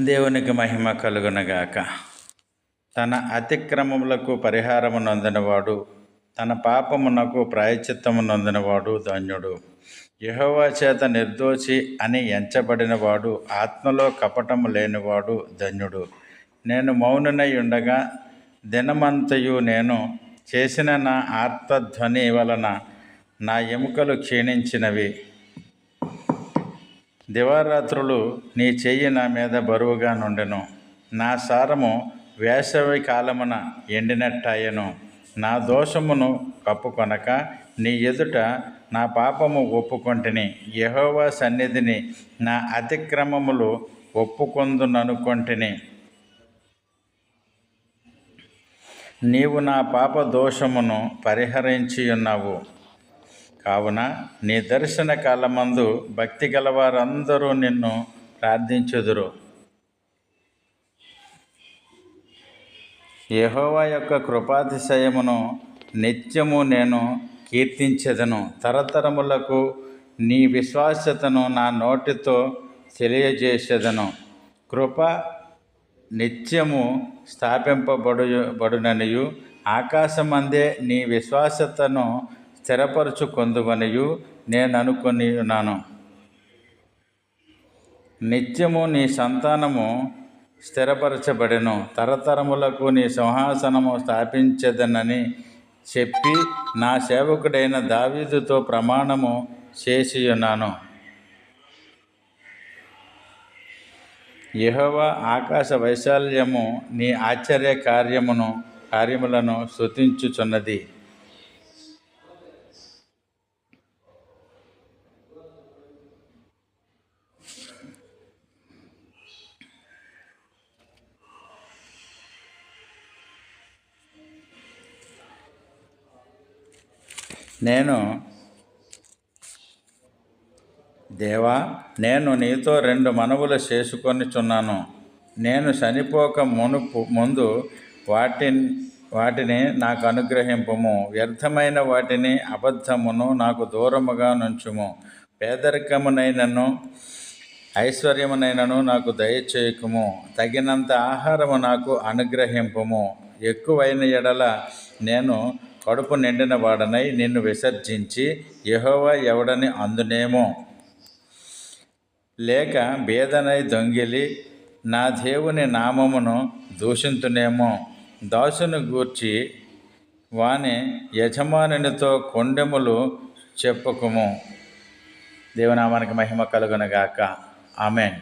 దేవునికి మహిమ కలుగునగాక. తన అతిక్రమములకు పరిహారము నొందినవాడు, తన పాపమునకు ప్రాయశ్చిత్తము నొందినవాడు ధన్యుడు. యెహోవా చేత నిర్దోషి అని ఎంచబడినవాడు, ఆత్మలో కపటము లేనివాడు ధన్యుడు. నేను మౌనునై ఉండగా దినమంతయు నేను చేసిన నా ఆర్తధ్వని వలన నా ఎముకలు క్షీణించినవి. దివారాత్రులు నీ చెయ్యి నా మీద బరువుగా నుండెను. నా సారము వేసవి కాలమున ఎండినట్టాయెను. నా దోషమును కప్పుకొనక నీ ఎదుట నా పాపము ఒప్పుకొంటిని. యెహోవా సన్నిధిని నా అతిక్రమములు ఒప్పుకొందుననుకొంటిని. నీవు నా పాప దోషమును పరిహరించియున్నావు. కావున నీ దర్శన కాలమందు భక్తి గలవారందరూ నిన్ను ప్రార్థించుదురు. యెహోవా యొక్క కృపాతిశయమును నిత్యము నేను కీర్తించెదను. తరతరములకు నీ విశ్వాస్యతను నా నోటితో తెలియజేసేదను. కృప నిత్యము స్థాపింపబడుననియు, ఆకాశమందే నీ విశ్వాస్యతను స్థిరపరచుకొందువనియు నేననుకొని ఉన్నాను. నిత్యము నీ సంతానము స్థిరపరచబడెను. తరతరములకు నీ సింహాసనము స్థాపించెదనని చెప్పి నా సేవకుడైన దావీదుతో ప్రమాణము చేసియున్నాను. యెహోవా ఆకాశ వైశాల్యము నీ ఆశ్చర్య కార్యములను స్తుతించుచున్నది. దేవా, నేను నీతో 2 మనవులు చేసుకొనిచున్నాను. నేను చనిపోక ముందు వాటిని నాకు అనుగ్రహింపుము. వ్యర్థమైన వాటిని, అబద్ధమును నాకు దూరముగా నుంచుము. పేదరికమునైనను ఐశ్వర్యమునైనను నాకు దయచేయకుము. తగినంత ఆహారము నాకు అనుగ్రహింపుము. ఎక్కువైన ఎడల నేను కడుపు నిండిన వాడనై నిన్ను విసర్జించి యెహోవా ఎవడని అందునేమో. లేక బేదనై దొంగిలి నా దేవుని నామమును దూషింతునేమో. దాసుని గూర్చి వాని యజమానునితో కొండెములు చెప్పుకుము. దేవునామానికి మహిమ కలుగునగాక. ఆమేన్.